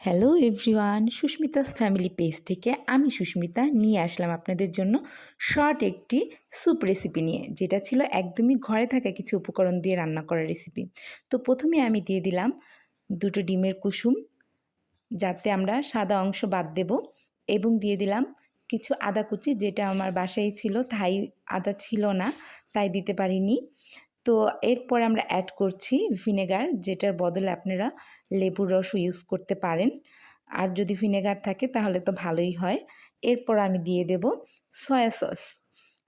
Hello everyone, Susmita's family page থেকে আমি সুস্মিতা নিয়ে আসলাম আপনাদের জন্য শর্ট একটি স্যুপ রেসিপি নিয়ে, যেটা ছিল একদমই ঘরে থাকা কিছু উপকরণ দিয়ে রান্না করা রেসিপি। তো প্রথমে আমি দিয়ে দিলাম দুটো ডিমের কুসুম, যাতে আমরা সাদা অংশ বাদ দেব, এবং দিয়ে দিলাম কিছু আদা কুচি, যেটা আমার বাসায় ছিল, তাই আদা ছিল না তাই দিতে পারিনি। তো এরপর আমরা অ্যাড করছি ভিনেগার, যেটার বদলে আপনারা লেবুর রসও ইউজ করতে পারেন, আর যদি ভিনেগার থাকে তাহলে তো ভালোই হয়। এরপর আমি দিয়ে দেব সয়া সস।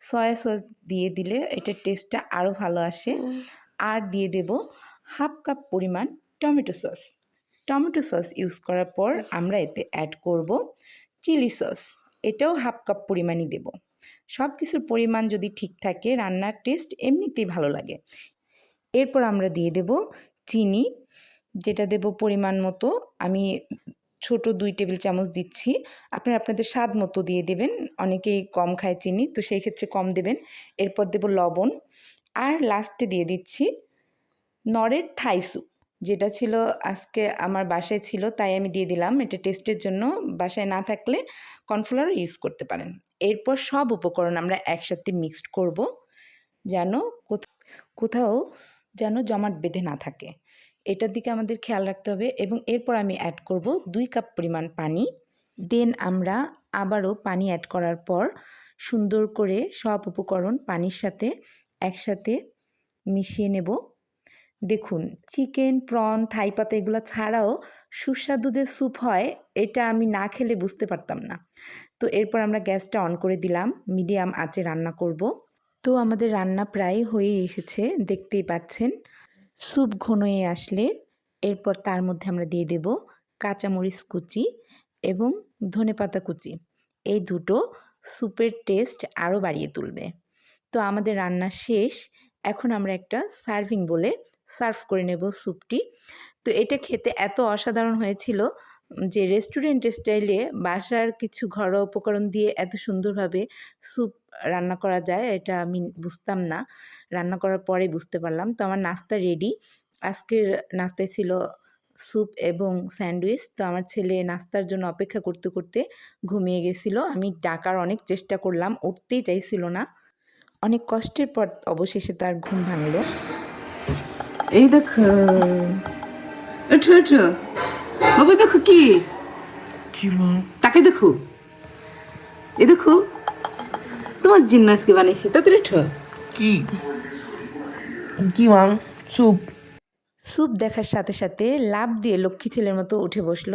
সয়া সস দিয়ে দিলে এটার টেস্টটা আরও ভালো আসে। আর দিয়ে দেব হাফ কাপ পরিমাণ tomato sauce. Tomato sauce use করার পর আমরা এতে অ্যাড করব চিলি সস, এটাও হাফ কাপ পরিমাণই দেব। সব কিছুর পরিমাণ যদি ঠিক থাকে রান্নার টেস্ট এমনিতেই ভালো লাগে। এরপর আমরা দিয়ে দেব চিনি, যেটা দেব পরিমাণ মতো। আমি ছোট 2 টেবিল চামচ দিচ্ছি, আপনারা আপনাদের স্বাদ মতো দিয়ে দেবেন। অনেকেই কম খায় চিনি, তো সেই ক্ষেত্রে কম দেবেন। এরপর দেব লবণ, আর লাস্টে দিয়ে দিচ্ছি নরের থাই স্যুপ, যেটা ছিল আজকে আমার বাসায় ছিল তাই আমি দিয়ে দিলাম। এটা টেস্টের জন্য, বাসায় না থাকলে কর্নফ্লাওয়ার ইউজ করতে পারেন। এরপর সব উপকরণ আমরা একসাথে মিক্সড করব, যেন কোথাও যেন জমাট বেঁধে না থাকে, এটার দিকে আমাদের খেয়াল রাখতে হবে। এবং এরপর আমি অ্যাড করব 2 কাপ পরিমাণ পানি। দেন আমরা আবারও পানি অ্যাড করার পর সুন্দর করে সব উপকরণ পানির সাথে একসাথে মিশিয়ে নেব। দেখুন, চিকেন, প্রন, থাই পাতা এগুলো ছাড়াও সুস্বাদু যে স্যুপ হয়, এটা আমি না খেলে বুঝতে পারতাম না। তো এরপর আমরা গ্যাসটা অন করে দিলাম, মিডিয়াম আঁচে রান্না করব। তো আমাদের রান্না প্রায় হয়ে এসেছে, দেখতেই পাচ্ছেন। স্যুপ ঘন হয়ে আসলে এরপর তার মধ্যে আমরা দিয়ে দেব কাঁচামরিচ কুচি এবং ধনেপাতা কুচি। এই দুটো স্যুপের টেস্ট আরও বাড়িয়ে তুলবে। তো আমাদের রান্না শেষ, এখন আমরা একটা সার্ভিং বলে সার্ভ করে নেব স্যুপটি। তো এটা খেতে এত অসাধারণ হয়েছিল যে রেস্টুরেন্ট স্টাইলে বাসার কিছু ঘরোয়া উপকরণ দিয়ে এত সুন্দরভাবে স্যুপ রান্না করা যায়, এটা আমি বুঝতাম না। রান্না করার পরে বুঝতে পারলাম। তো আমার নাস্তা রেডি। আজকের নাস্তায় ছিল স্যুপ এবং স্যান্ডউইচ। তো আমার ছেলে নাস্তার জন্য অপেক্ষা করতে করতে ঘুমিয়ে গেছিল। আমি ডাকার অনেক চেষ্টা করলাম, উঠতেই চাইছিল না। অনেক কষ্টের পর অবশেষে তার ঘুম ভাঙল। এই দেখো, ওঠো ওঠো বাবু, দেখো কি কি মা? তাকে দেখো, এই দেখো তোমার জন্য আজকে বানিয়েছি, তাড়াতাড়ি ওঠো। কি কি মা? স্যুপ? স্যুপ দেখার সাথে সাথে লাফ দিয়ে লক্ষ্মী ছেলের মতো উঠে বসলো।